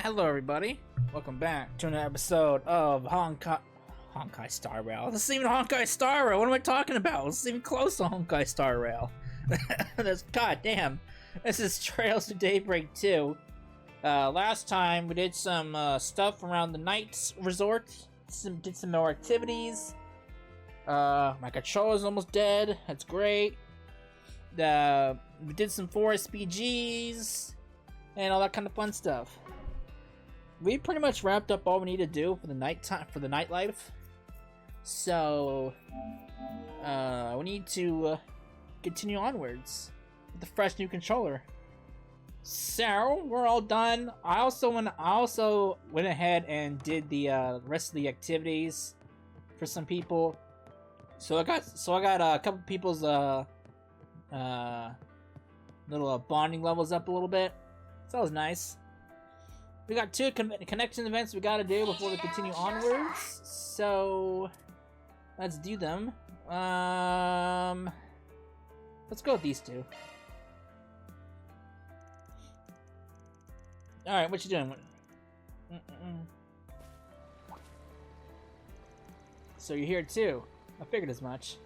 Hello, everybody. Welcome back to another episode of Honkai Star Rail. This isn't even Honkai Star Rail. What am I talking about? This isn't even close to Honkai Star Rail. That's goddamn. This is Trails to Daybreak 2. Last time we did some stuff around the night resort. Did some more activities. My controller's almost dead. That's great. We did some forest BGs and all that kind of fun stuff. We pretty much wrapped up all we need to do for the nightlife. So we need to continue onwards with the fresh new controller. So we're all done. I also went ahead and did the rest of the activities for some people. So I got a couple people's little bonding levels up a little bit. So that was nice. We got two connection events we gotta do before we continue onwards. So let's do them. Let's go with these two. Alright, what you doing? So you're here too. I figured as much.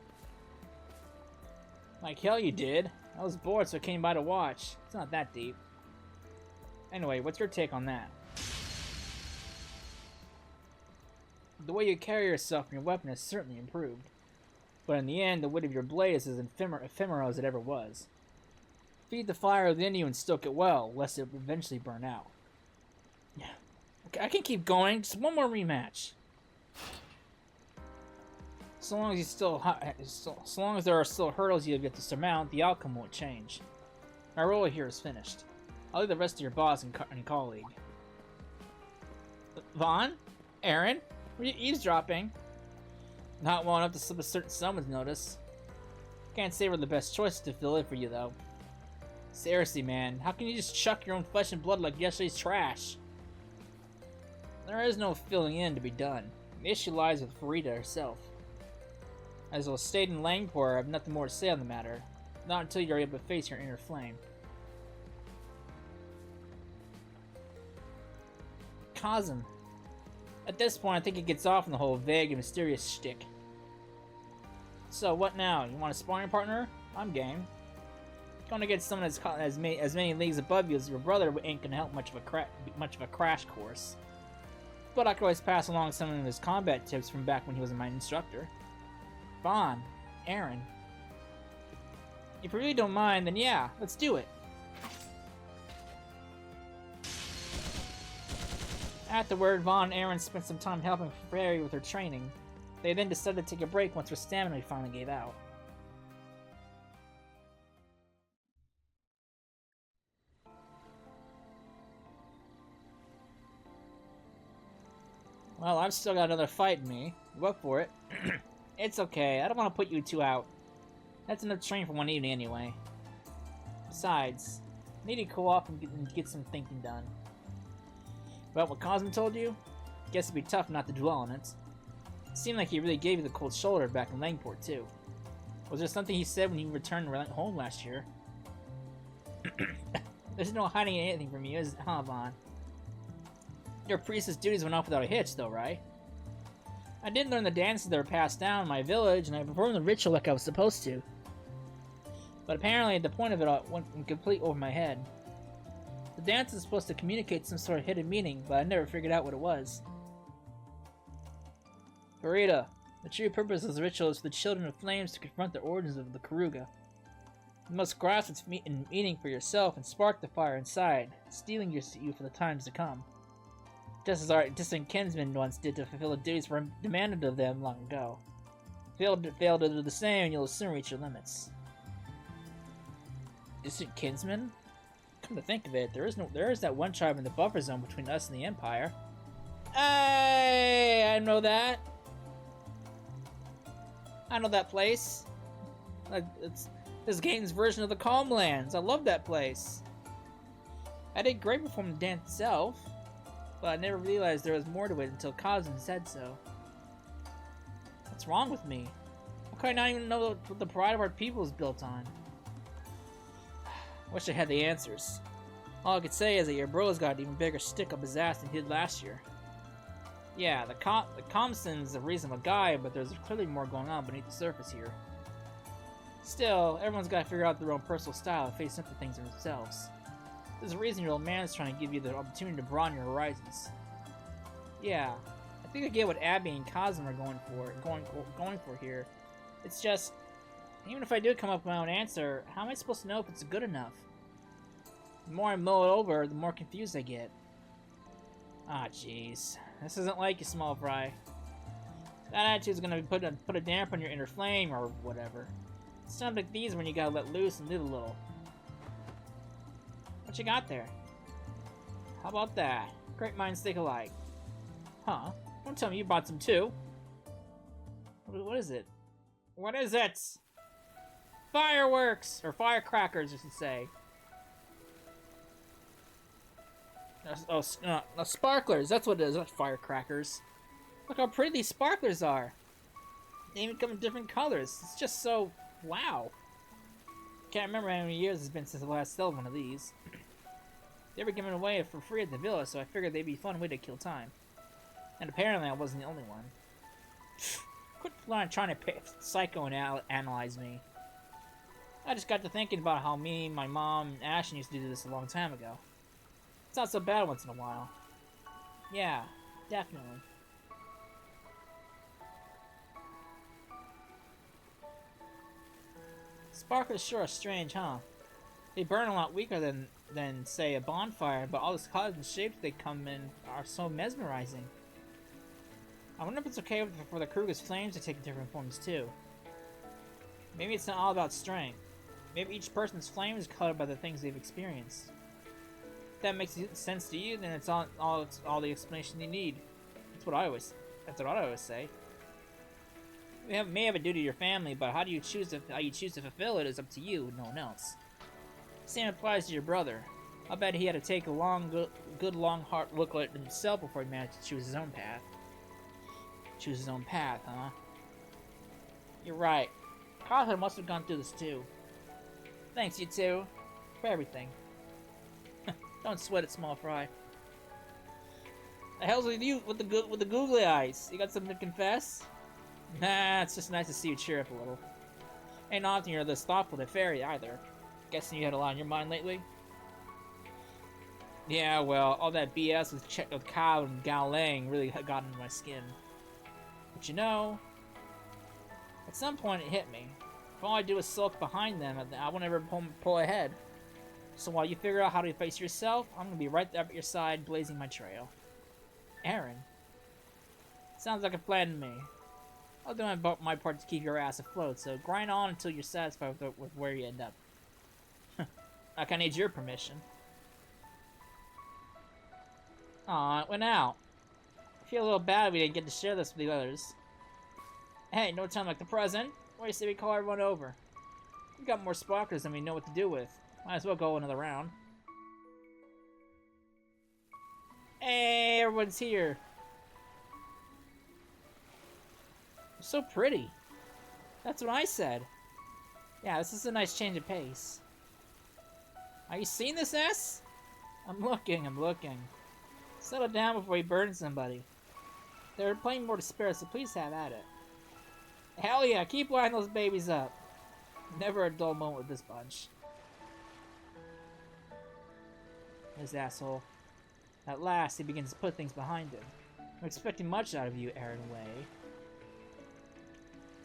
Like hell you did. I was bored, so I came by to watch. It's not that deep. Anyway, what's your take on that? The way you carry yourself and your weapon has certainly improved. But in the end, the wood of your blade is as ephemeral as it ever was. Feed the fire within you and stoke it well, lest it eventually burn out. Yeah. Okay, I can keep going. Just one more rematch. So long as there are still hurdles you have yet to surmount, the outcome won't change. My role here is finished. I'll leave the rest to your boss and colleague. Vaughn? Aaron? Were you eavesdropping? Not well enough to slip a certain someone's notice. Can't say we're the best choices to fill in for you, though. Seriously, man, how can you just chuck your own flesh and blood like yesterday's trash? There is no filling in to be done. The issue lies with Farida herself. As was stated in Langpor, I have nothing more to say on the matter. Not until you're able to face your inner flame. Cosm. At this point, I think it gets off on the whole vague and mysterious shtick. So, what now? You want a sparring partner? I'm game. Gonna get someone as many leagues above you as your brother ain't gonna help much of a crash course. But I could always pass along some of his combat tips from back when he was my instructor. Vaughn. Aaron. If you really don't mind, then yeah, let's do it. Afterward, Vaughn and Aaron spent some time helping Fairy with her training. They then decided to take a break once her stamina finally gave out. Well, I've still got another fight in me. You up for it? It's okay, I don't want to put you two out. That's enough training for one evening anyway. Besides, I need to cool off and get some thinking done. Well, what Cosmo told you? Guess it'd be tough not to dwell on it. It seemed like he really gave you the cold shoulder back in Langport, too. Was there something he said when you returned home last year? There's no hiding anything from you, huh, Vaughn? Your priestess duties went off without a hitch, though, right? I did learn the dances that were passed down in my village, and I performed the ritual like I was supposed to. But apparently, the point of it all went complete over my head. The dance is supposed to communicate some sort of hidden meaning, but I never figured out what it was. Farida, the true purpose of the ritual is for the Children of Flames to confront the origins of the Karuga. You must grasp its meaning for yourself and spark the fire inside, stealing you for the times to come. Just as our distant kinsmen once did to fulfill the duties demanded of them long ago. Fail to do the same, and you'll soon reach your limits. Distant kinsmen? Come to think of it, there is that one tribe in the buffer zone between us and the Empire. Hey, I know that. I know that place. It's this game's version of the Calmlands. I love that place. I did great performing the dance itself, but I never realized there was more to it until Cosm said so. What's wrong with me? How could I not even know what the pride of our people is built on? Wish I had the answers. All I could say is that your bro's got an even bigger stick up his ass than he did last year. Yeah, the Comson's a reasonable guy, but there's clearly more going on beneath the surface here. Still, everyone's got to figure out their own personal style and face simple things themselves. There's a reason your old man is trying to give you the opportunity to broaden your horizons. Yeah, I think I get what Abby and Cosmo are going for here. It's just, even if I do come up with my own answer, how am I supposed to know if it's good enough? The more I mull it over, the more confused I get. Ah, jeez. This isn't like you, small fry. That attitude's gonna put a damper on your inner flame, or whatever. It's times like these when you gotta let loose and live a little. What you got there? How about that? Great minds think alike. Huh? Don't tell me you bought some too. What is it? What is it? Fireworks! Or firecrackers, I should say. Sparklers, that's what it is, not firecrackers. Look how pretty these sparklers are. They even come in different colors. It's just so... wow. Can't remember how many years it's been since the last sold one of these. They were given away for free at the villa, so I figured they'd be a fun way to kill time. And apparently I wasn't the only one. Quit trying to psychoanalyze me. I just got to thinking about how me, my mom, and Ashton used to do this a long time ago. It's not so bad once in a while. Yeah, definitely. Sparklers sure are strange, huh? They burn a lot weaker than say, a bonfire, but all the colors and shapes they come in are so mesmerizing. I wonder if it's okay for the Kruger's flames to take different forms too. Maybe it's not all about strength. Maybe each person's flame is colored by the things they've experienced. If that makes sense to you, then it's all the explanation you need. That's what I always say. You may have a duty to your family, but how you choose to fulfill it is up to you and no one else. Same applies to your brother. I bet he had to take a good long hard look at himself before he managed to choose his own path. Choose his own path, huh? You're right. Cosmo must have gone through this too. Thanks, you two, for everything. Don't sweat it, small fry. The hell's with you with the googly eyes? You got something to confess? Nah, it's just nice to see you cheer up a little. Ain't often you're this thoughtful to Fairy either. Guessing you had a lot on your mind lately? Yeah, well, all that BS with Kyle and Gao Lang really got into my skin. But you know, at some point it hit me. If all I do is sulk behind them, I won't ever pull ahead. So while you figure out how to face yourself, I'm gonna be right there at your side, blazing my trail. Aaron. Sounds like a plan to me. I'll do my part to keep your ass afloat, so grind on until you're satisfied with where you end up. I kinda need your permission. Aw, it went out. I feel a little bad we didn't get to share this with the others. Hey, no time like the present. Why do you say we call everyone over? We got more sparklers than we know what to do with. Might as well go another round. Hey, everyone's here. You're so pretty. That's what I said. Yeah, this is a nice change of pace. Are you seeing this, S? I'm looking. Settle down before you burn somebody. There are plenty more to spare, so please have at it. Hell yeah, keep lining those babies up. Never a dull moment with this bunch. This asshole. At last, he begins to put things behind him. I'm expecting much out of you, Aaron Way.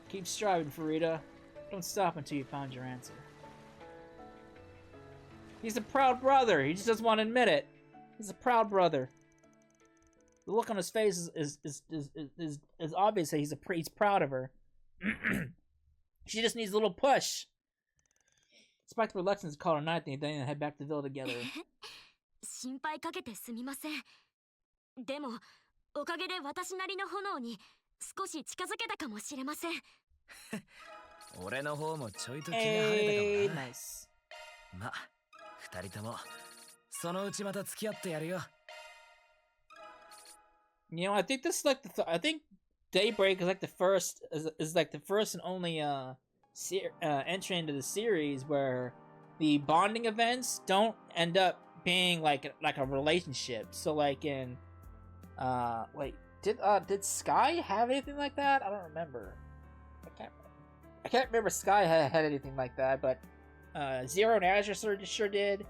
Keep striving, Farida. Don't stop until you found your answer. He's a proud brother. He just doesn't want to admit it. He's a proud brother. The look on his face is obvious that he's proud of her. She just needs a little push. Despite the reluctance to call her night, they then head back to the villa together. 心配かけてすみません。でも、おかげで私なりの炎に少し近づけたかもしれません。俺の方もちょいと気が晴れたかもな。Nice. ま、二人ともそのうちまた付き合ってやるよ。You know, I think this is like I think Daybreak is like the first and only entry into the series where the bonding events don't end up being like a relationship. So like in wait, did Sky have anything like that? I don't remember. I can't remember Sky had anything like that, but Zero and Azure sure did.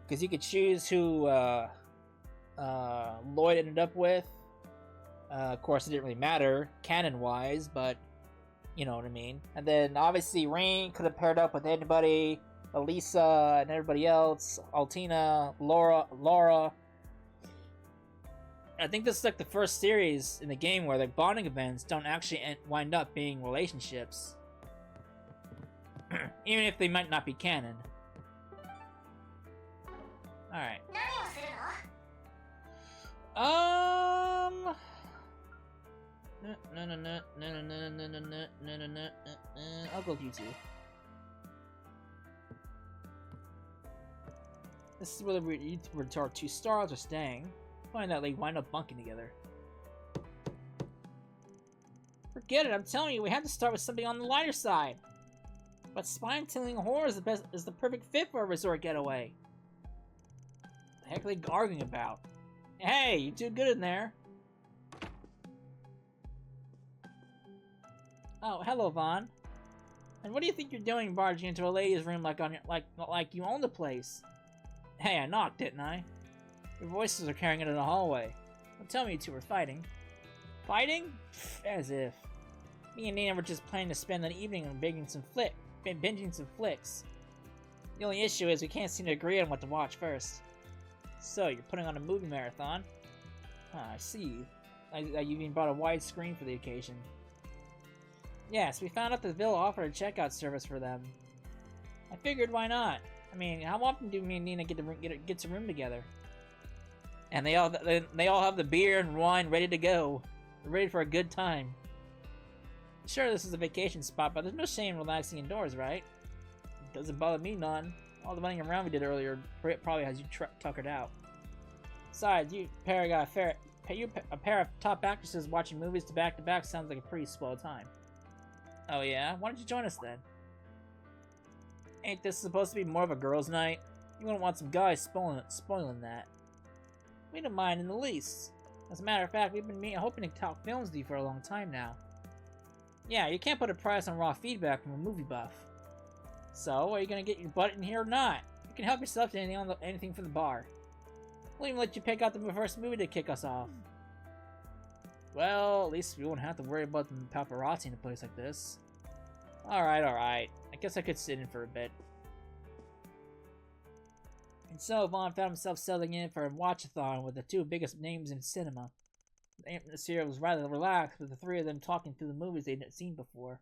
Because you could choose who Lloyd ended up with. Of course, it didn't really matter canon-wise, but you know what I mean. And then obviously Rain could have paired up with anybody, Elisa and everybody else, Altina, Laura. I think this is like the first series in the game where the bonding events don't actually wind up being relationships. Even if they might not be canon. Alright. I'll go with you two. This is whether our 2 stars are staying. Find out they wind up bunking together. Forget it, I'm telling you, we have to start with something on the lighter side. But spine-tingling horror is the perfect fit for a resort getaway. What the heck are they arguing about? Hey, you do good in there. Oh, hello, Vaughn. And what do you think you're doing barging into a lady's room like you own the place? Hey, I knocked, didn't I? Your voices are carrying it in the hallway. Don't tell me you two were fighting. Fighting? As if. Me and Nina were just planning to spend an evening on binging some flicks. The only issue is we can't seem to agree on what to watch first. So, you're putting on a movie marathon? Ah, I see. You even brought a wide screen for the occasion. Yes, we found out that the Villa offered a checkout service for them. I figured, why not? I mean, how often do me and Nina get to room together? And they all have the beer and wine ready to go. They're ready for a good time. Sure, this is a vacation spot, but there's no shame in relaxing indoors, right? It doesn't bother me none. All the running around we did earlier probably has you tuckered out. Besides, a pair of top actresses watching movies to back sounds like a pretty swell time. Oh yeah? Why don't you join us then? Ain't this supposed to be more of a girls' night? You wouldn't want some guys spoiling that. We don't mind in the least. As a matter of fact, we've been hoping to talk films with you for a long time now. Yeah, you can't put a price on raw feedback from a movie buff. So, are you gonna get your butt in here or not? You can help yourself to anything from the bar. We'll even let you pick out the first movie to kick us off. Well, at least we won't have to worry about the paparazzi in a place like this. Alright. I guess I could sit in for a bit. And so, Vaughn found himself settling in for a watch-a-thon with the 2 biggest names in cinema. The atmosphere was rather relaxed, with the 3 of them talking through the movies they'd seen before.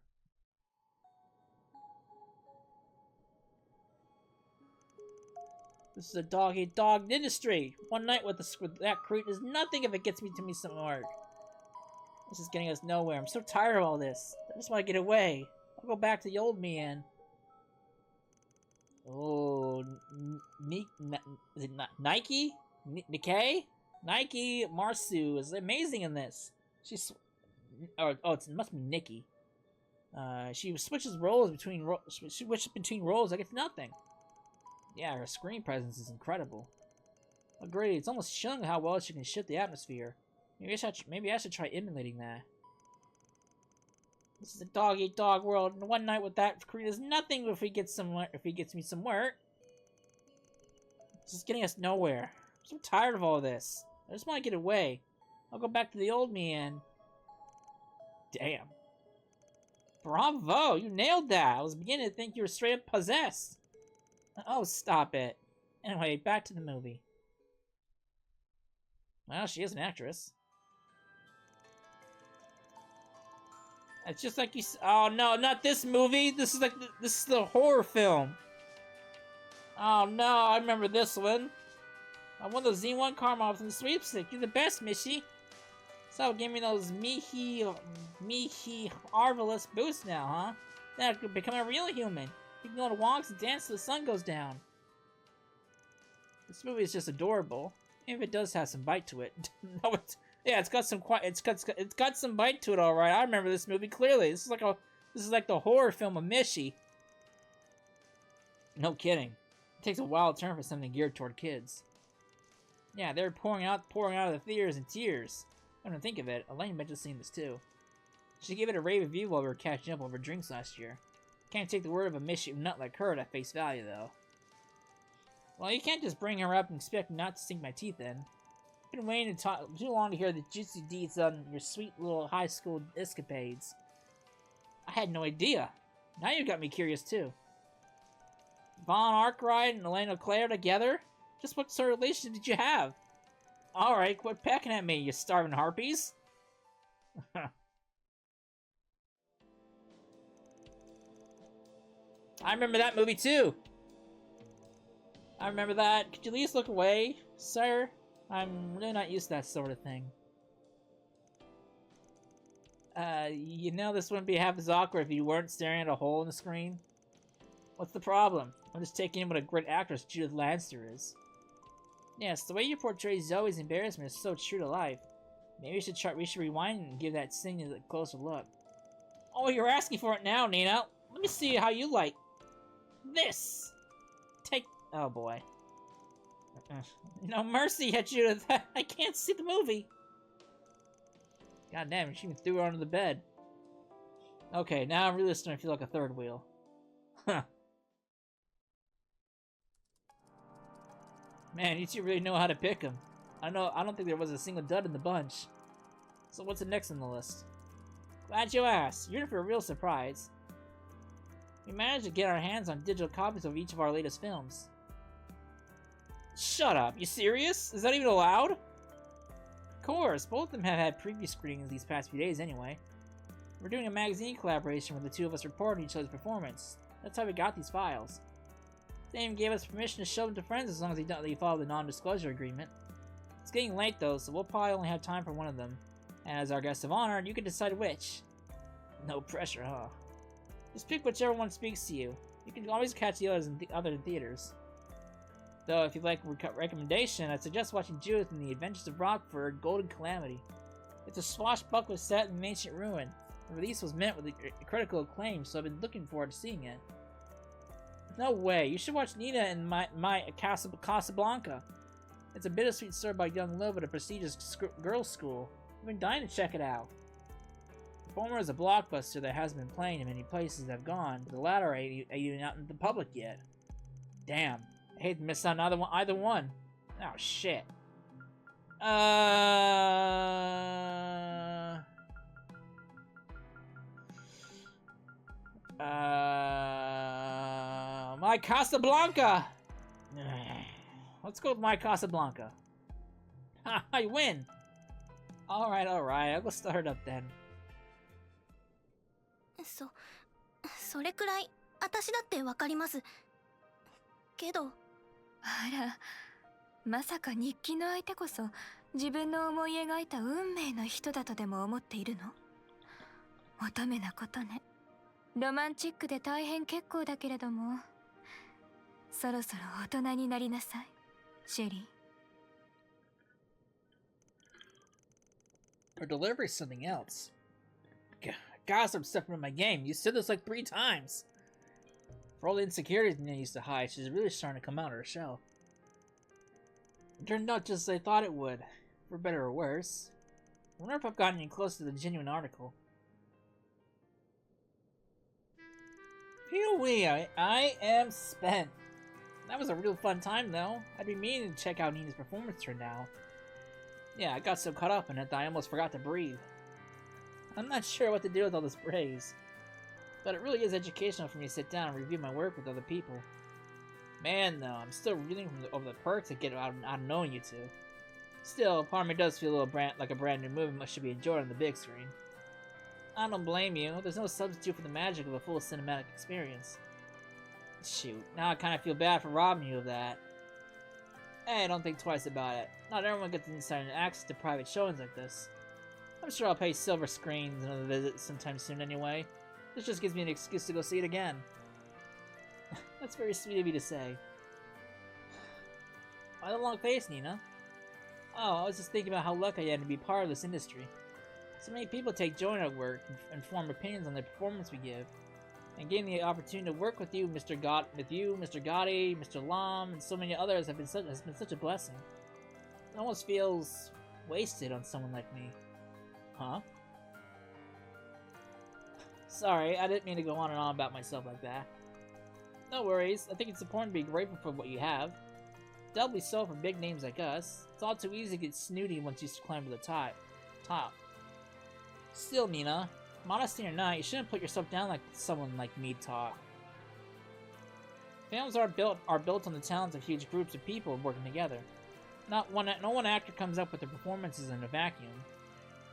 This is a dog-eat-dog industry! One night with that creep is nothing if it gets me some work. This is getting us nowhere. I'm so tired of all this. I just want to get away. I'll go back to the old me and... Oh, is it Nike? Nikkei? Nike Marsu is amazing in this. It must be Nikki. She switches between roles like it's nothing. Yeah, her screen presence is incredible. Agreed. It's almost shocking how well she can shift the atmosphere. Maybe I should try emulating that. This is a dog-eat-dog world, and one night with that creep is nothing if he gets me some work. This is getting us nowhere. I'm so tired of all this. I just want to get away. I'll go back to the old me and... Damn. Bravo! You nailed that! I was beginning to think you were straight up possessed. Oh, stop it. Anyway, back to the movie. Well, she is an actress. It's just like you. Oh no, not this movie. This is the horror film. Oh no, I remember this one. I won the Z1 Karma from the sweepstake. You're the best, Mishi. So give me those Mihi marvelous boosts now, huh? Then I could become a real human. You can go to walks and dance till the sun goes down. This movie is just adorable. Even if it does have some bite to it. No, it's got some bite to it, all right. I remember this movie clearly. This is like the horror film of Mishi. No kidding. takes a wild turn for something geared toward kids. Yeah, they're pouring out of the theaters in tears. Come to think of it, Elaine mentioned seeing this too. She gave it a rave review while we were catching up over drinks last year. Can't take the word of a mischief nut like her at face value, though. Well, you can't just bring her up and expect not to sink my teeth in. I've been waiting too long to hear the juicy deeds on your sweet little high school escapades. I had no idea. Now you got me curious, too. Von Arkwright and Elena Claire together? Just what sort of relationship did you have? Alright, quit pecking at me, you starving harpies. I remember that movie too. I remember that. Could you at least look away, sir? I'm really not used to that sort of thing. You know this wouldn't be half as awkward if you weren't staring at a hole in the screen? What's the problem? I'm just taking in what a great actress Judith Lancaster is. Yes, the way you portray Zoe's embarrassment is so true to life. Maybe we should rewind and give that scene a closer look. Oh, you're asking for it now, Nina. Let me see how you like this. Oh boy. No mercy at Judith. I can't see the movie. God damn, she even threw her under the bed. Okay, now I'm really starting to feel like a third wheel. Huh. Man, you two really know how to pick them. I don't think there was a single dud in the bunch. So what's the next on the list? Glad you asked. You're in for a real surprise. We managed to get our hands on digital copies of each of our latest films. Shut up. You serious? Is that even allowed? Of course. Both of them have had preview screenings these past few days anyway. We're doing a magazine collaboration where the two of us report on each other's performance. That's how we got these files. They even gave us permission to show them to friends as long as they follow the non-disclosure agreement. It's getting late though, so we'll probably only have time for one of them. And as our guest of honor, you can decide which. No pressure, huh? Just pick whichever one speaks to you. You can always catch the others in theaters. Though, if you'd like a recommendation, I'd suggest watching Judith in The Adventures of Rockford: Golden Calamity. It's a swashbuckler set in ancient ruin. The release was met with critical acclaim, so I've been looking forward to seeing it. No way, you should watch Nina in my Casablanca. It's a bittersweet story about young love at a prestigious girls' school. I've been dying to check it out. The former is a blockbuster that hasn't been playing in many places I've gone, but the latter ain't even out in the public yet. Damn, I hate to miss out on either one. Oh shit. My Casablanca! Let's go with My Casablanca. Ha, I win! Alright, I'll go start up then. それくらい私だってわかります。けど、あら、まさか日記の相手こそ自分の思い描いた運命の人だとでも思っているの？乙女なことね。ロマンチックで大変結構だけれども、そろそろ大人になりなさい、シェリー。 Her delivery is something else. Gosh, I'm stepping up my game. You said this like 3 times. For all the insecurities Nina used to hide, she's really starting to come out of her shell. It turned out just as I thought it would, for better or worse. I wonder if I've gotten any closer to the genuine article. Phew-wee, I am spent. That was a real fun time, though. I'd be meaning to check out Nina's performance turned out. Yeah, I got so caught up in it that I almost forgot to breathe. I'm not sure what to do with all this praise, but it really is educational for me to sit down and review my work with other people. Man, though, I'm still reeling over the perks I get out of knowing you two. Still, part of me does feel like a brand new movie must should be enjoyed on the big screen. I don't blame you. There's no substitute for the magic of a full cinematic experience. Shoot, now I kind of feel bad for robbing you of that. Hey, don't think twice about it. Not everyone gets insight and access to private showings like this. I'm sure I'll pay silver screens another visit sometime soon anyway. This just gives me an excuse to go see it again. That's very sweet of you to say. Why the long face, Nina? Oh, I was just thinking about how lucky I am to be part of this industry. So many people take joy in our work and form opinions on the performance we give. And getting the opportunity to work with you, Mr. Gotti, Mr. Lam, and so many others has been such a blessing. It almost feels wasted on someone like me. Huh? Sorry, I didn't mean to go on and on about myself like that. No worries, I think it's important to be grateful for what you have. Doubly so for big names like us. It's all too easy to get snooty once you climb to the top. Still, Nina, modesty or not, you shouldn't put yourself down like someone like me taught. Films are built on the talents of huge groups of people working together. No one actor comes up with their performances in a vacuum.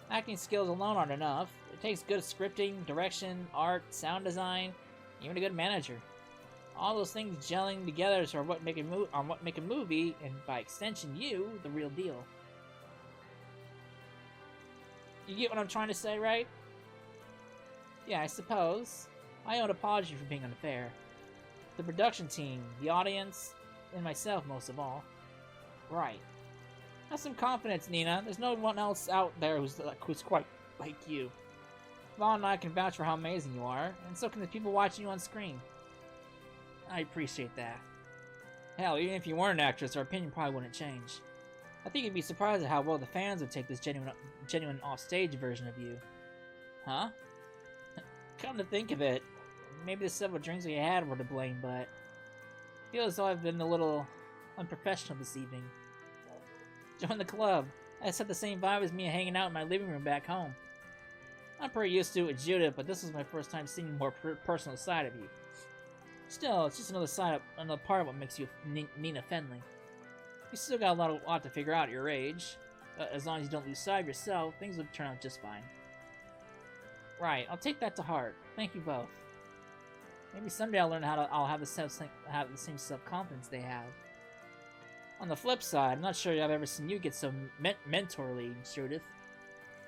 Acting skills alone aren't enough. It takes good scripting, direction, art, sound design, even a good manager. All those things gelling together are what make a movie, and by extension, you, the real deal. You get what I'm trying to say, right? Yeah, I suppose. I owe an apology for being unfair. The production team, the audience, and myself most of all. Right. Have some confidence, Nina. There's no one else out there who's quite like you. Vaughn and I can vouch for how amazing you are, and so can the people watching you on screen. I appreciate that. Hell, even if you weren't an actress, our opinion probably wouldn't change. I think you'd be surprised at how well the fans would take this genuine offstage version of you. Huh? Come to think of it, maybe the several drinks we had were to blame, but I feel as though I've been a little unprofessional this evening. Join the club. I had the same vibe as me hanging out in my living room back home. I'm pretty used to it with Judith, but this was my first time seeing a more personal side of you. Still, it's just another part of what makes you Nina Fenley. You still got a lot to figure out at your age. As long as you don't lose sight of yourself, things will turn out just fine. Right, I'll take that to heart. Thank you both. Maybe someday I'll have the same self-confidence they have. On the flip side, I'm not sure I've ever seen you get so mentorly, Judith.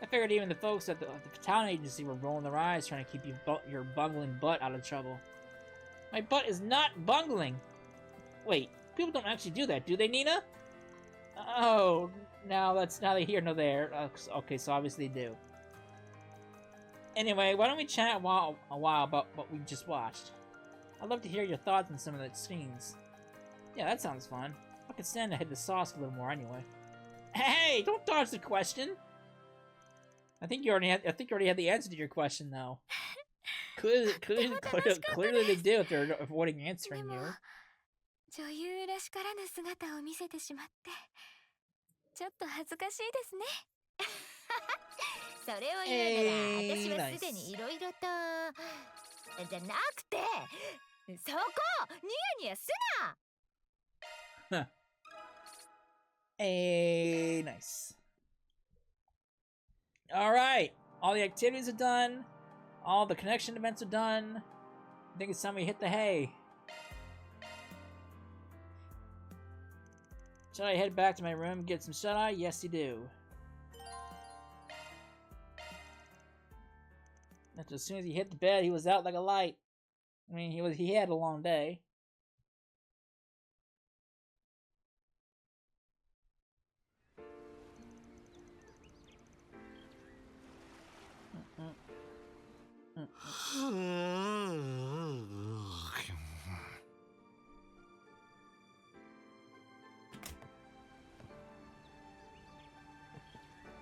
I figured even the folks at the talent agency were rolling their eyes trying to keep your bungling butt out of trouble. My butt is not bungling! Wait, people don't actually do that, do they, Nina? Oh, now that's neither here nor there. Okay, so obviously they do. Anyway, why don't we chat a while about what we just watched? I'd love to hear your thoughts on some of the scenes. Yeah, that sounds fun. I could stand to hit the sauce a little more anyway. Hey, don't dodge the question. I think you already had the answer to your question, though. Clearly they do if they're avoiding answering you. 女優らしからぬ姿を見せてしまってちょっと恥ずかしいですね。それを言うなら、私はすでにいろいろとじゃなくて、そこニヤニヤすな。Hey, nice. Alright, all the activities are done. All the connection events are done. I think it's time we hit the hay. Should I head back to my room and get some shut-eye? Yes, you do. After as soon as he hit the bed, he was out like a light. I mean, he had a long day. Mm-mm.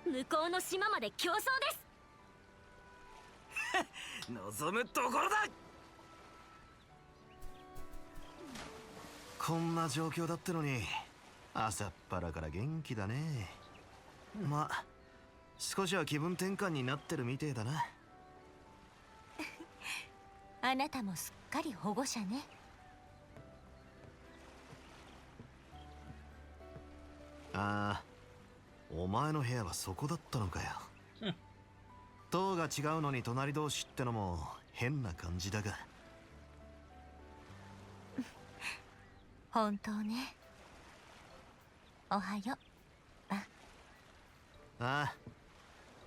向こうの島まで競争です。望むところだ。こんな状況だってのに朝っぱらから元気だね。まあ少しは気分転換になってるみてえだな。あなたもすっかり保護者ね。ああ、お前の部屋はそこだったのかよ。棟が違うのに隣同士ってのも変な感じだが。本当ね。おはよう。ああ、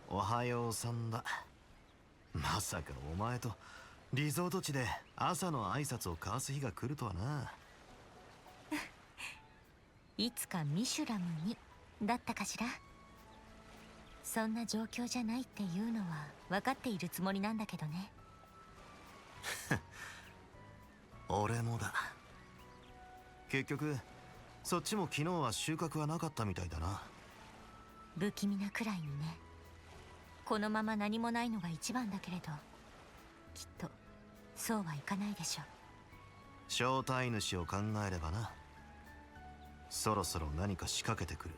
おはようさんだ。まさかお前とリゾート地で朝の挨拶を交わす日が来るとはな。いつかミシュラムにだったかしら。そんな状況じゃないっていうのは分かっているつもりなんだけどね。俺もだ。結局そっちも昨日は収穫はなかったみたいだな。不気味なくらいにね。このまま何もないのが一番だけれど、きっとそうはいかないでしょう。正体主を考えればな。そろそろ何か仕掛けてくる。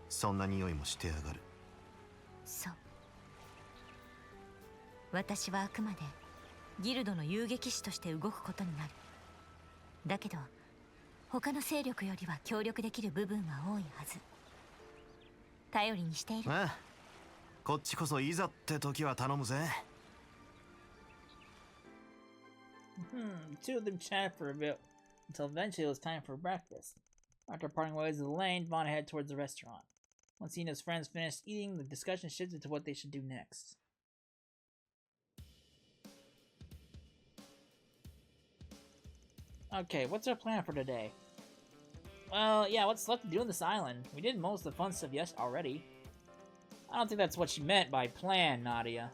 そんな匂いもしてやがる。そう。私はあくまでギルドの遊撃士として動くことになる。だけど他の勢力よりは協力できる部分は多いはず。頼りにしている。ああ、こっちこそいざって時は頼むぜ。Two of them chatted for a bit until eventually it was time for breakfast. After parting ways with Elaine, Vaughn headed towards the restaurant. Once he and his friends finished eating, the discussion shifted to what they should do next. Okay, what's our plan for today? Well, yeah, what's left to do on this island? We did most of the fun stuff already. I don't think that's what she meant by plan, Nadia.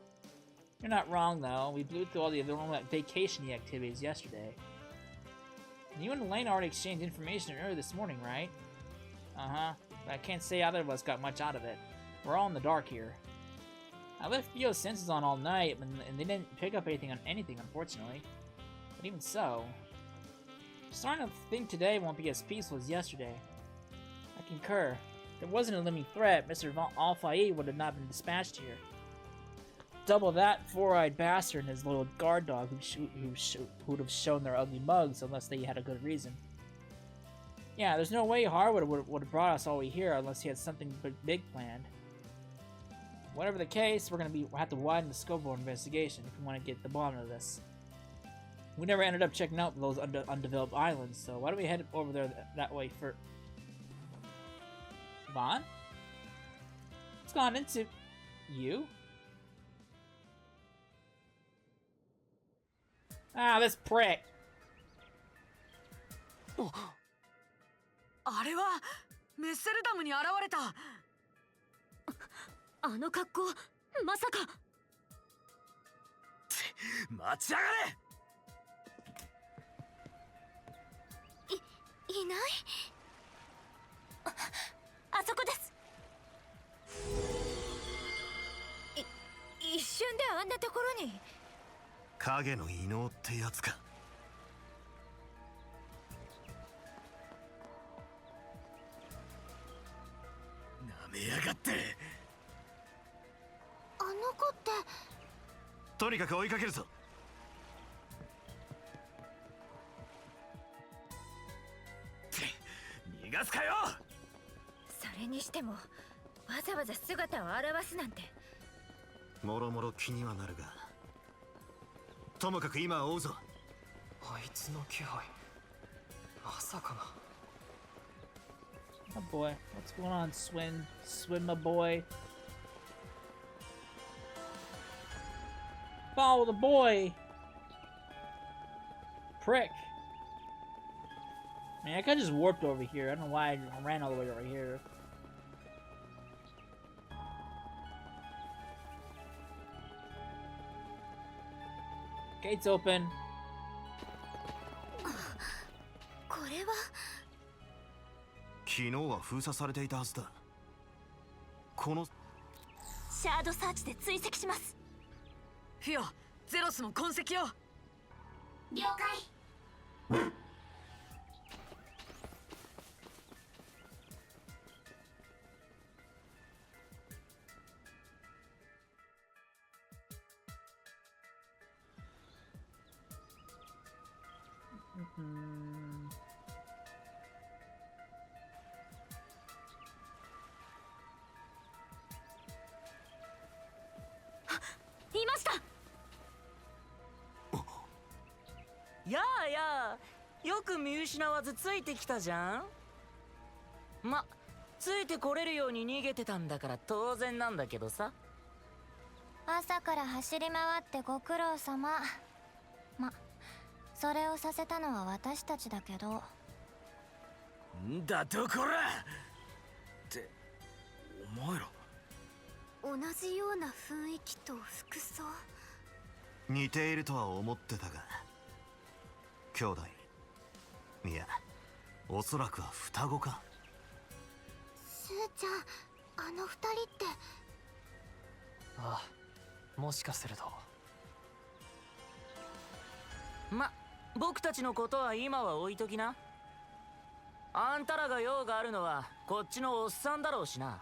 You're not wrong, though. We blew through all the normal vacation-y activities yesterday. You and Elaine already exchanged information earlier this morning, right? Uh-huh. But I can't say either of us got much out of it. We're all in the dark here. I left Fio's senses on all night, and they didn't pick up anything, unfortunately. But even so, I'm starting to think today won't be as peaceful as yesterday. I concur. If there wasn't a living threat, Mr. Al-Fayed would have not been dispatched here. Double that four-eyed bastard and his little guard dog who'd have shown their ugly mugs unless they had a good reason. Yeah, there's no way Harwood would have brought us all the way here unless he had something big planned. Whatever the case, we'll have to widen the scope of our investigation if we want to get to the bottom of this. We never ended up checking out those undeveloped islands, so why don't we head over there that way for... Vaughn? What's gone into... you? Ah, this prick! あれはメッセルダムに現れた。あの格好、まさか。待ちやがれ。いない。あそこです。一瞬であんなところに。影の異能ってやつか。なめやがって。あの子って。とにかく追いかけるぞ。逃がすかよ。それにしてもわざわざ姿を現すなんて。もろもろ気にはなるが、ともかく今は追うぞ。あいつの気配、まさかな。Oh boy, what's going on, Swin? Swin, my boy. Follow the boy! Prick. Man, I could've just warped over here. I don't know why I ran all the way over here. Gates open. これは昨日は封鎖されていたはずだ。このシャードサーチで追跡します。フィオ、ゼロスの痕跡を。了解。いました。やあやあ、よく見失わずついてきたじゃん。ま、ついてこれるように逃げてたんだから当然なんだけどさ。朝から走り回ってご苦労様。ま、それをさせたのは私たちだけど。んだとこら。ってお前ら。同じような雰囲気と服装。似ているとは思ってたが、兄弟、いや、おそらくは双子か。スーちゃん、あの二人って。ああ、もしかすると。僕たちのことは今は置いときな。あんたらが用があるのはこっちのおっさんだろうしな。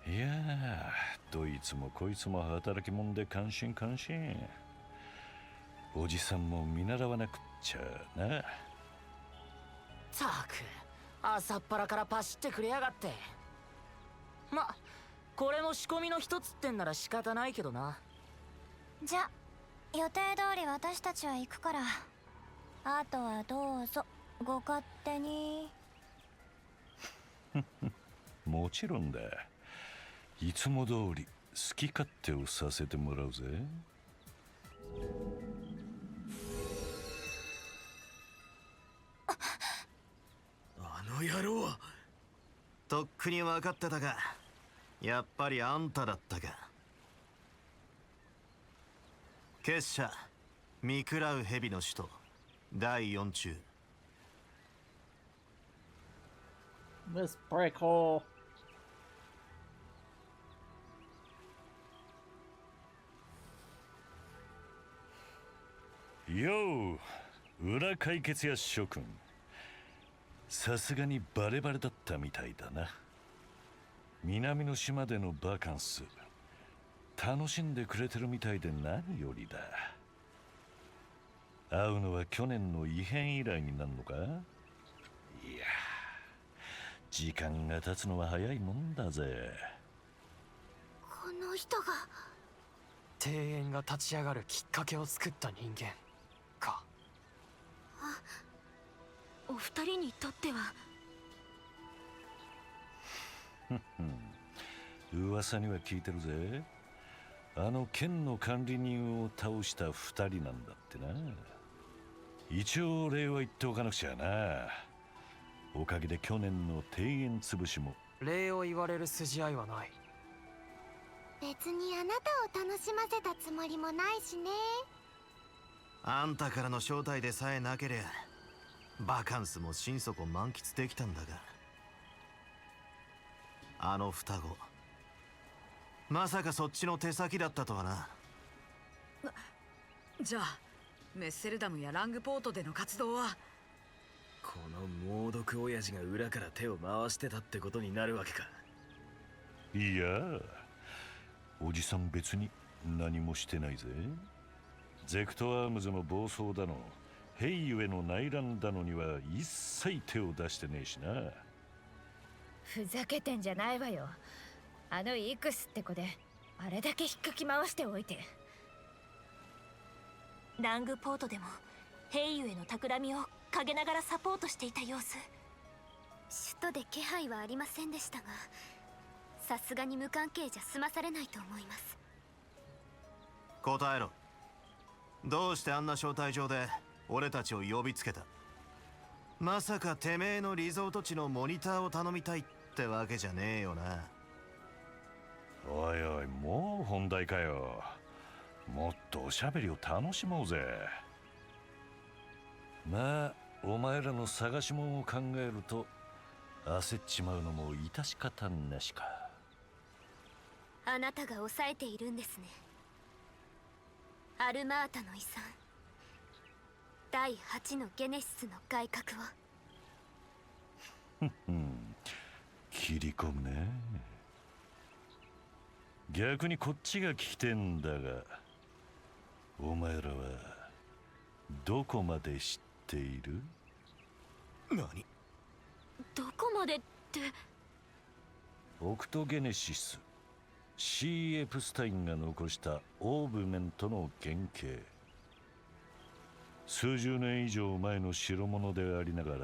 いやー、どいつもこいつも働き者で感心感心。おじさんも見習わなくっちゃな。ったく、朝っぱらからパシってくれやがって。これも仕込みの一つってんなら仕方ないけどな。じゃ、予定通り私たちは行くから、あとはどうぞご勝手に。もちろんだ。いつも通り好き勝手をさせてもらうぜ。あの野郎は。とっくに分かってたが、やっぱりあんただったか。結社見食らう蛇の使徒第4中。Miss Brickhole. よう、裏解決や諸君。さすがにバレバレだったみたいだな。南の島でのバカンス楽しんでくれてるみたいで何よりだ。会うのは去年の異変以来になるのか。いや、時間が経つのは早いもんだぜ。この人が。庭園が立ち上がるきっかけを作った人間か。お二人にとっては。噂には聞いてるぜ。あの県の管理人を倒した二人なんだってな。一応礼は言っておかなくちゃな。おかげで去年の庭園潰しも。礼を言われる筋合いはない。別にあなたを楽しませたつもりもないしね。あんたからの招待でさえなけりゃバカンスも心底満喫できたんだが、あの双子まさかそっちの手先だったとはな。じゃあメッセルダムやラングポートでの活動は。この猛毒親父が裏から手を回してたってことになるわけか。いや、おじさん別に何もしてないぜ。ゼクトアームズの暴走だのヘイユへの内乱だのには一切手を出してねえしな。ふざけてんじゃないわよ。あのイクスって子であれだけ引っかき回しておいて。ラングポートでもヘイユへの企みを陰ながらサポートしていた様子。首都で気配はありませんでしたが、さすがに無関係じゃ済まされないと思います。答えろ。どうしてあんな招待状で俺たちを呼びつけた。まさかてめえのリゾート地のモニターを頼みたいってわけじゃねえよな。おいおい、もう本題かよ。もっとおしゃべりを楽しもうぜ。まあお前らの探し物を考えると焦っちまうのも致し方なしか。あなたが抑えているんですね、アルマータの遺産、第8のゲネシスの改革を。切り込むね。逆にこっちが聞きてんだが、お前らはどこまで知っている？何？どこまでって。オクトゲネシス、シー・エプスタインが残したオーブメントの原型。数十年以上前の代物でありながら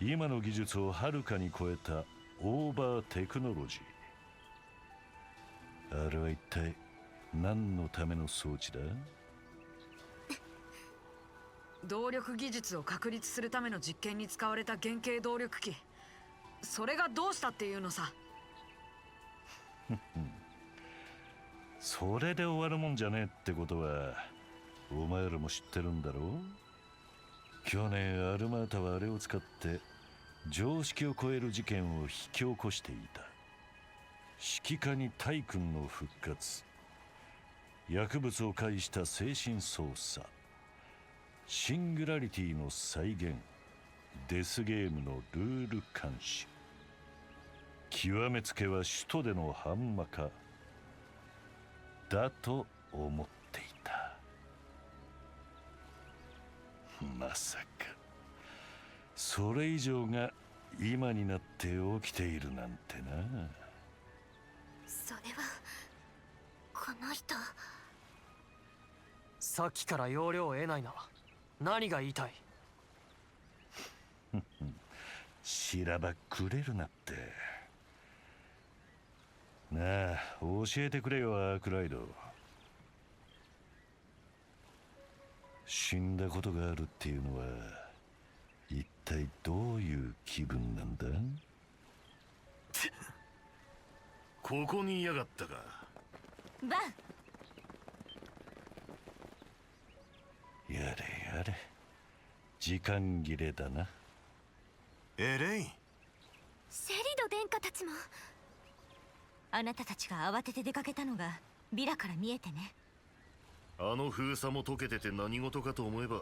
今の技術をはるかに超えたオーバーテクノロジー。あれは一体何のための装置だ？動力技術を確立するための実験に使われた原型動力機。それがどうしたっていうのさ。それで終わるもんじゃねえってことはお前らも知ってるんだろう。去年アルマータはあれを使って常識を超える事件を引き起こしていた。指揮下にタイ君の復活、薬物を介した精神操作、シングラリティの再現、デスゲームのルール監視、極めつけは首都でのハンマ化だと思っていた。まさかそれ以上が今になって起きているなんてな。それはこの人。さっきから要領を得ないな。何が言いたい？しらばくれるなって。なあ、教えてくれよアークライド。死んだことがあるっていうのは一体どういう気分なんだ？ここにいやがったか。バン。やれやれ、時間切れだな。エレイン。セリド殿下たちも。あなたたちが慌てて出かけたのがビラから見えてね。あの封鎖も解けてて何事かと思えば、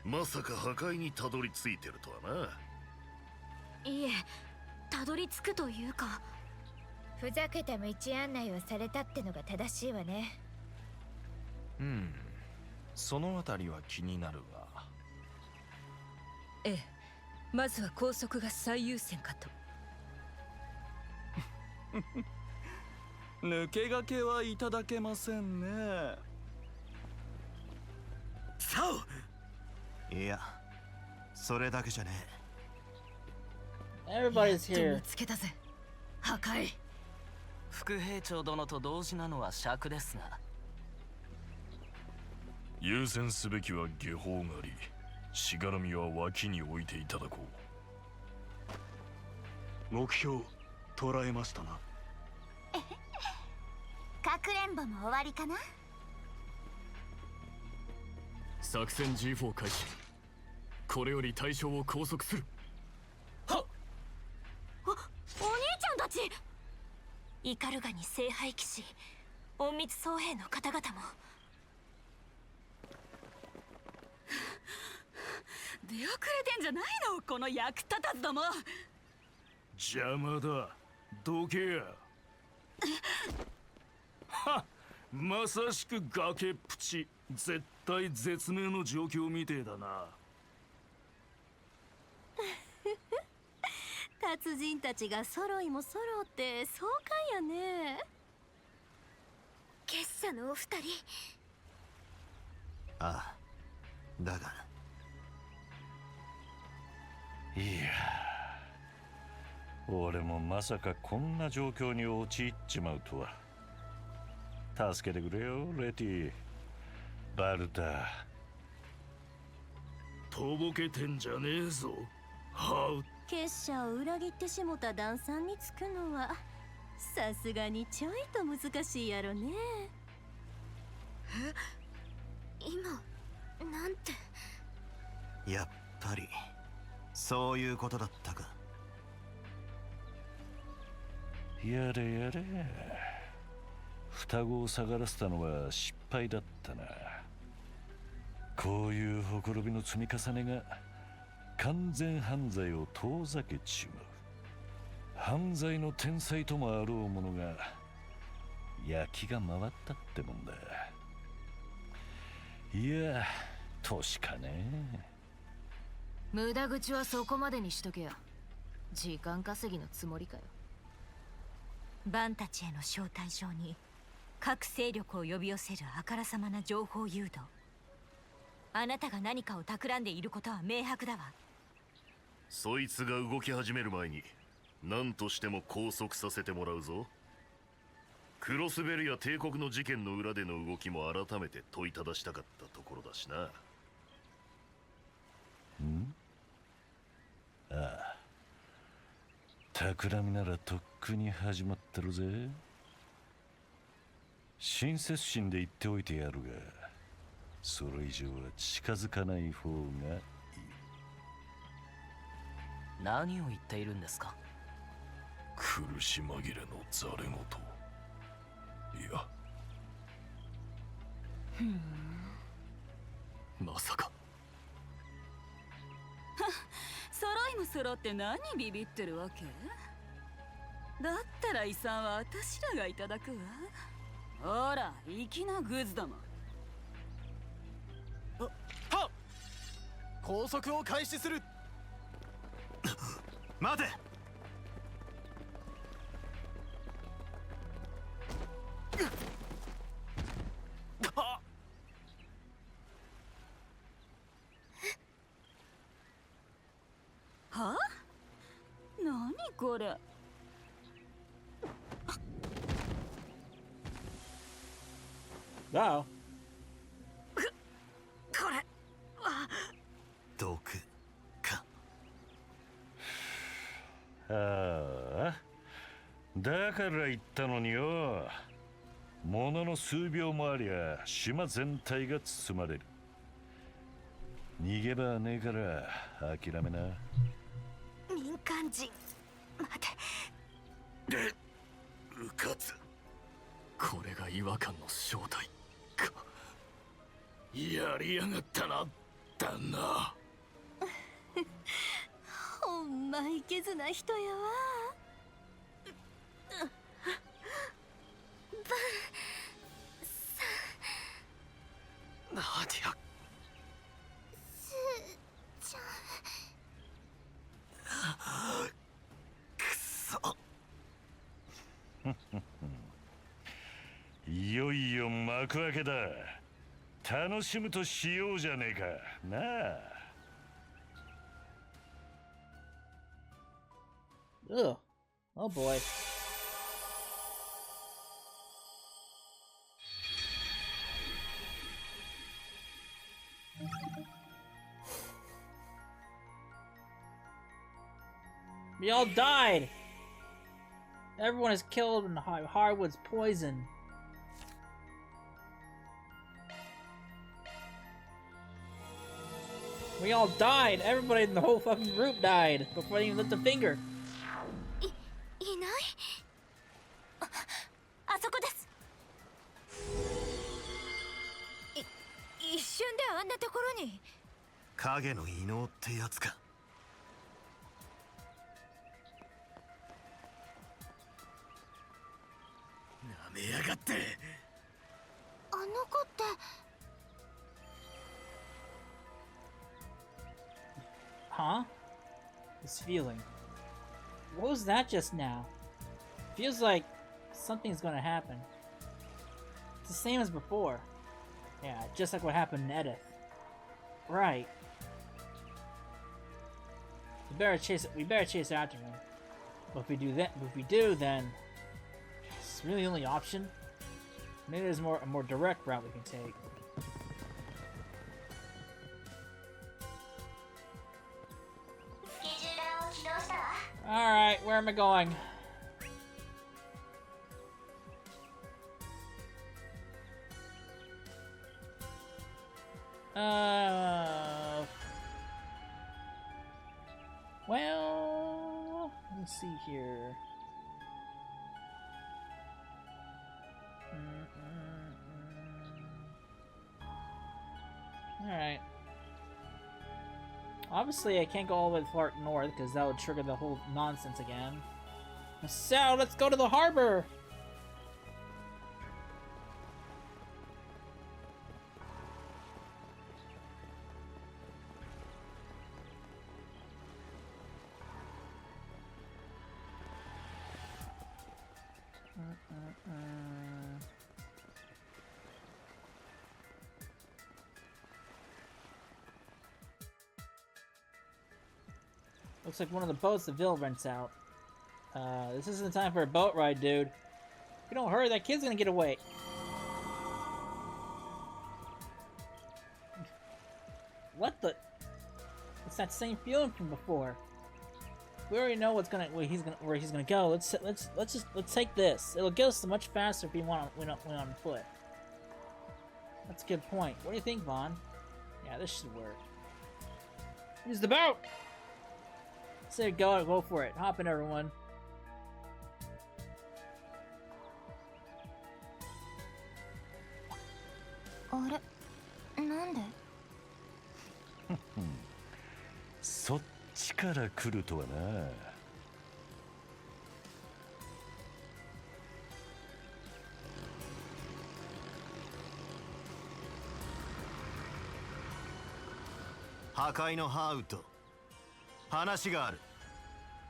まさか破壊にたどり着いてるとはな。いえ、たどり着くというか、ふざけた道案内をされたってのが正しいわね。そのあたりは気になるが。ええ、まずは拘束が最優先かと。抜け駆けはいただけませんね。いや、それだけじゃねEverybody's やっと here. 見つけたぜ。破壊。副兵長殿と同時なのは尺ですが。優先すべきは下方狩り、しがらみは脇に置いていただこう。目標捉えましたな。かくれんぼも終わりかな。作戦 G4 開始。これより対象を拘束する。お兄ちゃんたち。イカルガに聖杯騎士、隠密僧兵の方々も。出遅れてんじゃないの、この役立たずども。邪魔だ、どけや。はっ、まさしく崖っぷち、絶対絶命の状況みてえだな。達人たちが揃いも揃って壮観やね。結社のお二人。ああ、だがいや、俺もまさかこんな状況に陥っちまうとは。助けてくれよレティ、バルタ。とぼけてんじゃねえぞ、ハウ。結社を裏切ってしもた旦さんにつくのはさすがにちょいと難しいやろね。今なんて。やっぱりそういうことだったか。やれやれ、双子を下がらせたのは失敗だったな。こういうほころびの積み重ねが完全犯罪を遠ざけちまう。犯罪の天才ともあろうものが焼きが回ったってもんだ。いや、年かね。無駄口はそこまでにしとけや。時間稼ぎのつもりかよ。バンたちへの招待状に各勢力を呼び寄せるあからさまな情報誘導。あなたが何かを企んでいることは明白だわ。そいつが動き始める前に何としても拘束させてもらうぞ。クロスベルや帝国の事件の裏での動きも改めて問いただしたかったところだしな。ああ、企みならとっくに始まってるぜ。親切心で言っておいてやるが、それ以上は近づかない方がいい。何を言っているんですか？苦し紛れのざれ言。いや、まさか。揃いも揃って何ビビってるわけ？だったら遺産は私らがいただくわ。ほら、粋なグズども。はっ、拘束を開始する。待て。は？何これ。Wow. これは毒か。ああ、だから言ったのによ。ものの数秒もありゃ島全体が包まれる。逃げ場はねえから諦めな。民間人。待て。うかつ。これが違和感の正体か。やりやがったな、旦那。ほんまいけずな人やわ。ナディア。すーちゃん。くそ。いよいよ幕開けだ。楽しむとしようじゃねえかなあ。Ugh. Oh boy. We all died! Everyone is killed and Harwood's poisoned. We all died! Everybody in the whole fucking group died before they even lift a finger. いない？あそこです。一瞬であんなところに。影の異能ってやつか。なめやがって。あの子って。Huh? This feeling. What was that just now? Feels like something's gonna happen. It's the same as before. Yeah, just like what happened in Edith. Right. We better chase after him. But if we do then it's really the only option. Maybe there's a more direct route we can take. Alright, where am I going? Well, let's see here. Alright. Obviously, I can't go all the way far north because that would trigger the whole nonsense again. So, let's go to the harbor! Looks like one of the boats that Vil rents out. This isn't the time for a boat ride, dude. If you don't hurry, that kid's gonna get away. What the? It's that same feeling from before. We already know where he's gonna go. Let's take this. It'll get us much faster if we went on foot. That's a good point. What do you think, Vaughn? Yeah, this should work. Use the boat! Say go for it. Hop in, everyone. Hmm. そっちから来るとはな。破壊のハーウッド、話がある。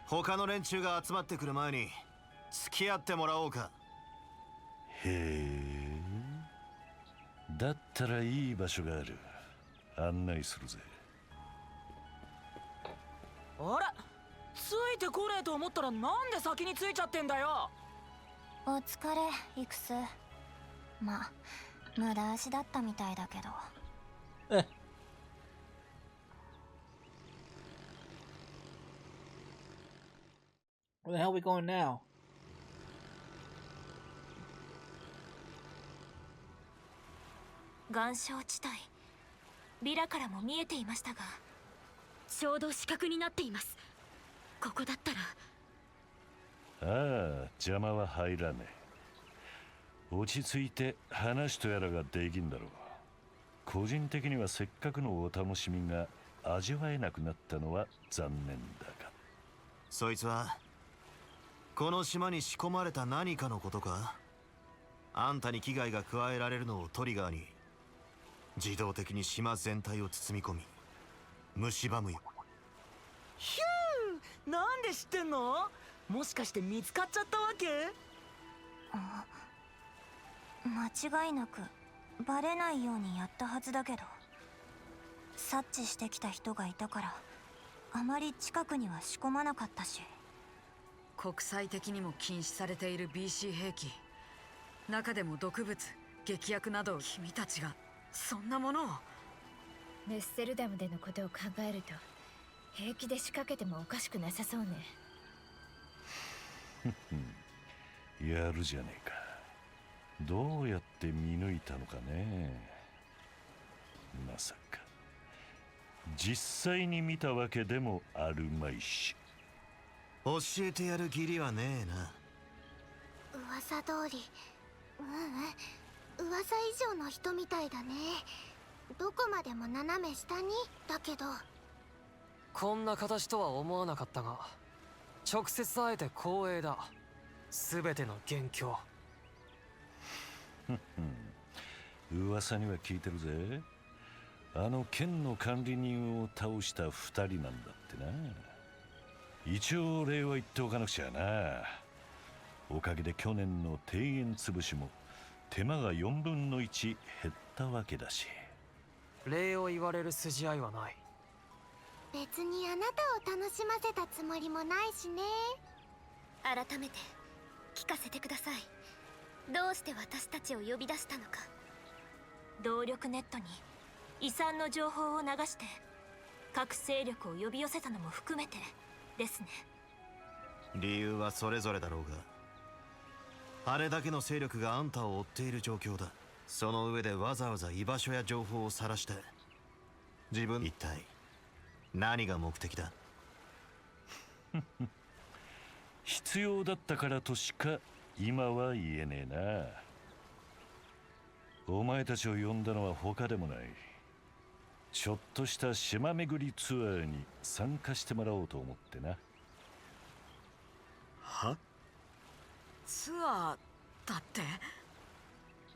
他の連中が集まってくる前に付き合ってもらおうか。へえ、だったらいい場所がある。案内するぜ。あれ、ついてこねえと思ったらなんで先についちゃってんだよ。お疲れ、イクス。ま、無駄足だったみたいだけど。Where the hell are we going now? 岩礁地帯、ビラからも見えていましたが、ちょうど死角になっています。ここだったら。ああ、邪魔は入らねえ。落ち着いて話とやらができんだろう。個人的にはせっかくのお楽しみが味わえなくなったのは残念だが。そいつはこの島に仕込まれた何かのことか。あんたに危害が加えられるのをトリガーに自動的に島全体を包み込み蝕むよ。ヒュー、なんで知ってんの？もしかして見つかっちゃったわけ？間違いなくバレないようにやったはずだけど、察知してきた人がいたからあまり近くには仕込まなかったし。国際的にも禁止されている BC 兵器、中でも毒物、劇薬などを君たちがそんなものを。ネッセルダムでのことを考えると平気で仕掛けてもおかしくなさそうね。やるじゃねえか。どうやって見抜いたのかね。まさか実際に見たわけでもあるまいし。教えてやる義理はねえな。噂通り、噂以上の人みたいだね。どこまでも斜め下にだけど。こんな形とは思わなかったが、直接会えて光栄だ。全ての元凶。噂には聞いてるぜ。あの県の管理人を倒した2人なんだってな。一応礼は言っておかなくちゃな。おかげで去年の庭園潰しも手間が4分の1減ったわけだし。礼を言われる筋合いはない。別にあなたを楽しませたつもりもないしね。改めて聞かせてください。どうして私たちを呼び出したのか。動力ネットに遺産の情報を流して各勢力を呼び寄せたのも含めてですね。理由はそれぞれだろうが、あれだけの勢力があんたを追っている状況だ。その上でわざわざ居場所や情報を晒して自分一体何が目的だ？必要だったからとしか今は言えねえな。お前たちを呼んだのは他でもない。ちょっとした島巡りツアーに参加してもらおうと思ってな。は？ツアーだって？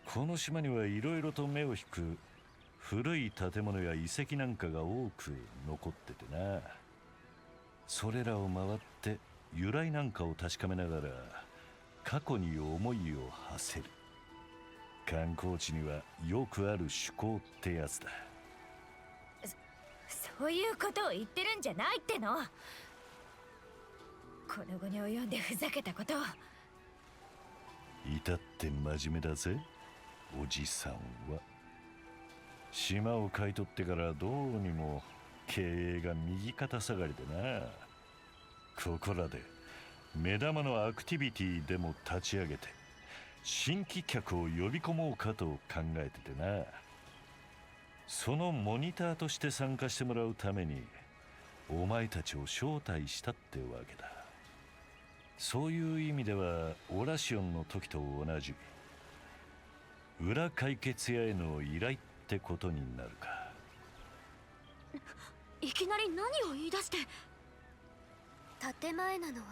この島にはいろいろと目を引く古い建物や遺跡なんかが多く残っててな。それらを回って由来なんかを確かめながら過去に思いを馳せる。観光地にはよくある趣向ってやつだ。そういうことを言ってるんじゃないっての。この後に及んでふざけたことを。至って真面目だぜおじさんは。島を買い取ってからどうにも経営が右肩下がりでな。ここらで目玉のアクティビティでも立ち上げて新規客を呼び込もうかと考えててな。そのモニターとして参加してもらうためにお前たちを招待したってわけだ。そういう意味ではオラシオンの時と同じ裏解決屋への依頼ってことになるか。いきなり何を言い出して。建前なのは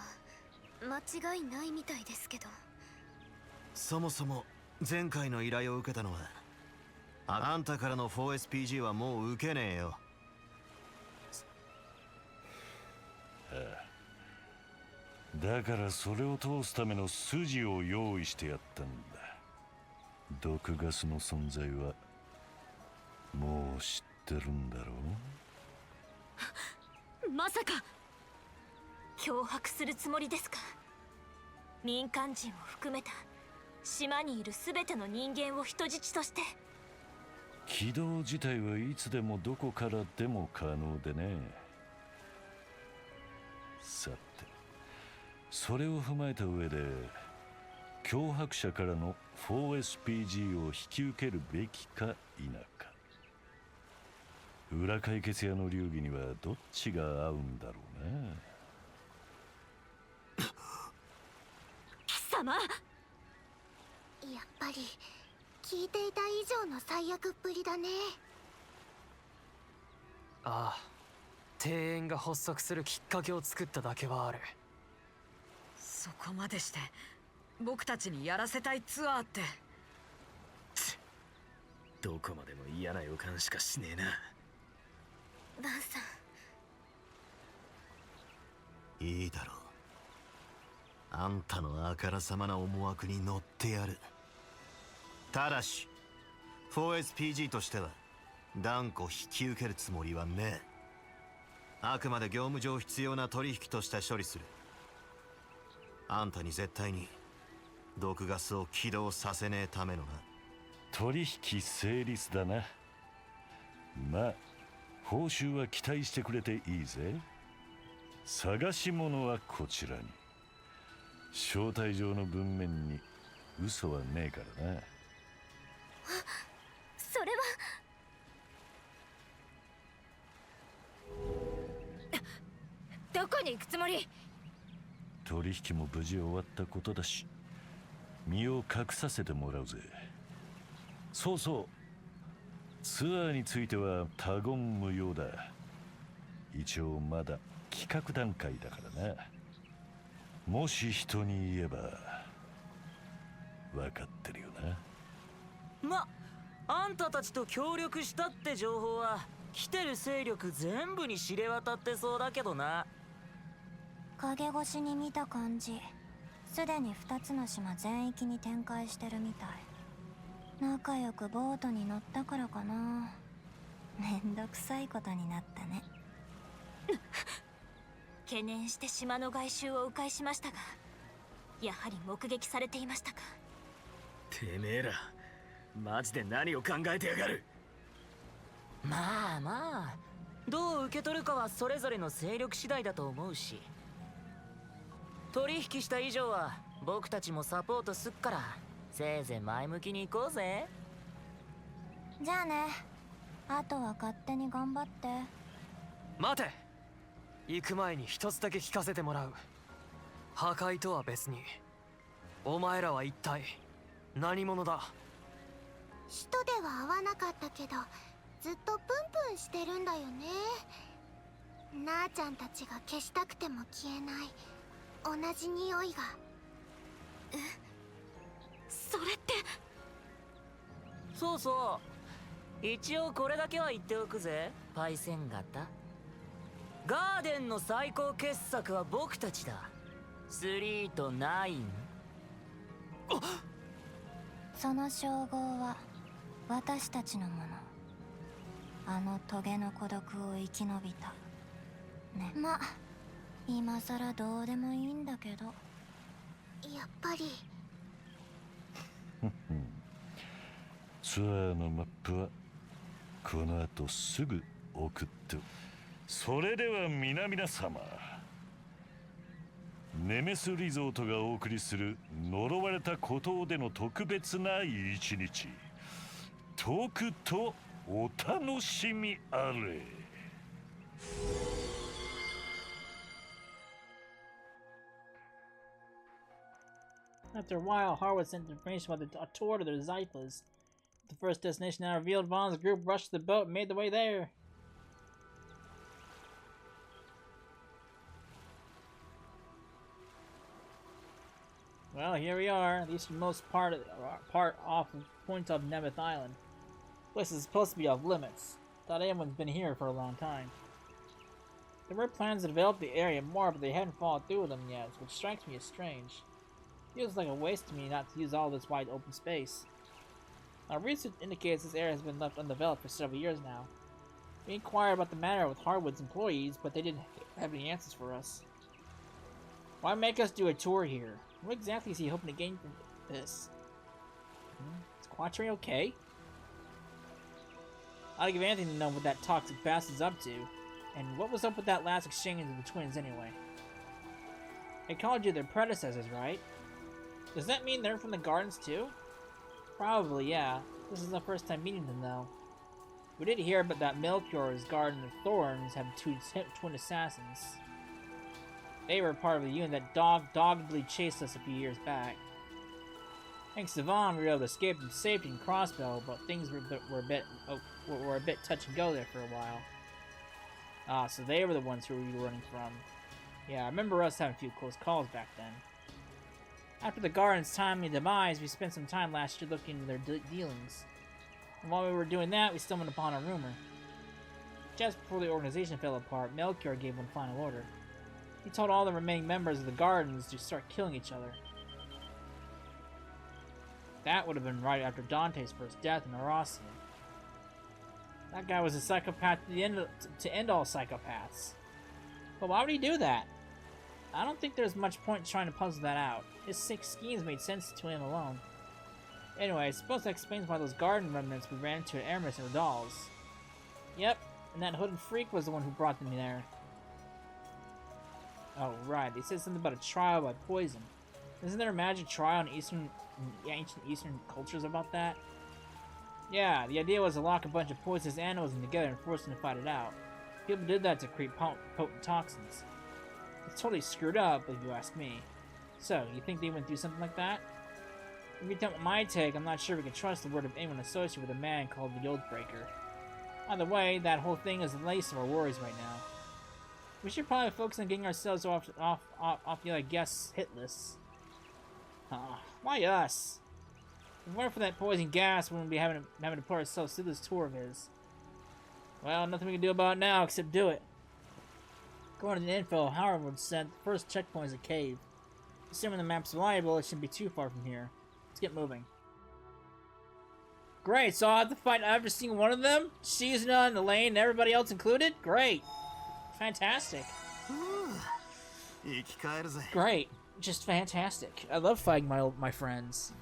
間違いないみたいですけど。そもそも前回の依頼を受けたのはあんたからの 4SPG はもう受けねえよ。だからそれを通すための筋を用意してやったんだ。毒ガスの存在はもう知ってるんだろう。まさか脅迫するつもりですか？民間人を含めた島にいる全ての人間を人質として。起動自体はいつでもどこからでも可能でね。さてそれを踏まえた上で脅迫者からの 4SPG を引き受けるべきか否か。裏解決屋の流儀にはどっちが合うんだろうな。貴様、やっぱり聞いていた以上の最悪っぷりだね。ああ、庭園が発足するきっかけを作っただけはある。そこまでして僕たちにやらせたいツアーって。どこまでも嫌な予感しかしねえな。バンさん、いいだろう。あんたのあからさまな思惑に乗ってやる。ただし 4SPG としては断固引き受けるつもりはねえ。あくまで業務上必要な取引として処理する。あんたに絶対に毒ガスを起動させねえためのな。取引成立だな。まあ報酬は期待してくれていいぜ。探し物はこちらに。招待状の文面に嘘はねえからな。それは。どこに行くつもり？取引も無事終わったことだし身を隠させてもらうぜ。そうそう、ツアーについては他言無用だ。一応まだ企画段階だからな。もし人に言えば分かってるよな。あんたたちと協力したって情報は来てる勢力全部に知れ渡ってそうだけどな。影越しに見た感じ、すでに2つの島全域に展開してるみたい。仲良くボートに乗ったからかな。めんどくさいことになったね。懸念して島の外周を迂回しましたが、やはり目撃されていましたか。てめえらマジで何を考えてやがる。まあどう受け取るかはそれぞれの勢力次第だと思うし、取引した以上は僕たちもサポートすっから、せいぜい前向きに行こうぜ。じゃあね。あとは勝手に頑張って。待て、行く前に一つだけ聞かせてもらう。破壊とは別にお前らは一体何者だ。使徒では会わなかったけどずっとプンプンしてるんだよね。なあちゃんたちが消したくても消えない同じ匂いが。それって。そう一応これだけは言っておくぜ、パイセン型。ガーデンの最高傑作は僕たちだ。3と9。その称号は私たちのもの。あのトゲの孤独を生き延びたね。今さらどうでもいいんだけど。やっぱりツアーのマップはこの後すぐ送って。それでは皆々様、ネメスリゾートがお送りする呪われた孤島での特別な一日。とくとお楽しみあれ。After a while, Harwood sent information about a tour to the Zyphas. The first destination now revealed, Vaughn's group rushed to the boat and made their way there. Well, here we are, the easternmost part off of point of Nemeth Island. This is supposed to be off limits. Thought anyone's been here for a long time. There were plans to develop the area more, but they hadn't followed through with them yet, which strikes me as strange. Feels like a waste to me not to use all this wide open space. Our research indicates this area has been left undeveloped for several years now. We inquired about the matter with Harwood's employees, but they didn't have any answers for us. Why make us do a tour here? What exactly is he hoping to gain from this? Is Quattray okay? I'd give anything to know what that toxic bastard's up to. And what was up with that last exchange of the twins anyway? They called you their predecessors, right? Does that mean they're from the gardens too? Probably, yeah. This is the first time meeting them, though. We did hear about that Melchior's Garden of Thorns had two twin assassins. They were part of the unit that doggedly chased us a few years back. Thanks to Vaughn, we were able to escape in safety and crossbow, but things were a bit touch and go there for a while. Ah, so they were the ones who we were running from. Yeah, I remember us having a few close calls back then. After the Garden's timely demise, we spent some time last year looking into their dealings. And while we were doing that, we stumbled upon a rumor. Just before the organization fell apart, Melchior gave one final order. He told all the remaining members of the Gardens to start killing each other. That would have been right after Dante's first death in Eurasia. That guy was a psychopath to end all psychopaths. But why would he do that? I don't think there's much point in trying to puzzle that out. His 6 schemes made sense to him alone. Anyway, I suppose that explains why those garden remnants we ran into at Aramis and Rodal's. Yep, and that hooded freak was the one who brought them there. Oh, right, they said something about a trial by poison. Isn't there a magic trial in ancient Eastern cultures about that? Yeah, the idea was to lock a bunch of poisonous animals in together and force them to fight it out. People did that to create potent toxins. It's totally screwed up, if you ask me. So, you think they went through something like that? If you take my take, I'm not sure we can trust the word of anyone associated with a man called the Oathbreaker. Either way, that whole thing is the least of our worries right now. We should probably focus on getting ourselves off the other guests' hit lists. Why us? If it weren't for that poison gas, we wouldn't be having to put ourselves through this tour of his. Well, nothing we can do about it now except do it. According to the info Howard sent, the first checkpoint is a cave. Assuming the map's reliable, it shouldn't be too far from here. Let's get moving. Great, so I'll have to fight every single one of them? Shizuna and Elaine and everybody else included? Great. Fantastic. Great. Just fantastic. I love fighting my friends.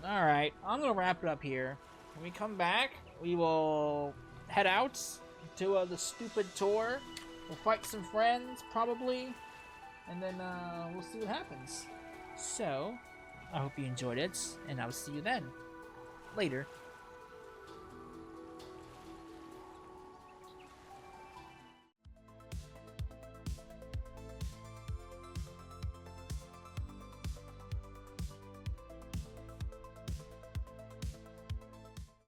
Alright, I'm gonna wrap it up here. When we come back, we will head out to the stupid tour. We'll fight some friends, probably. And then we'll see what happens. So, I hope you enjoyed it, and I'll see you then. Later.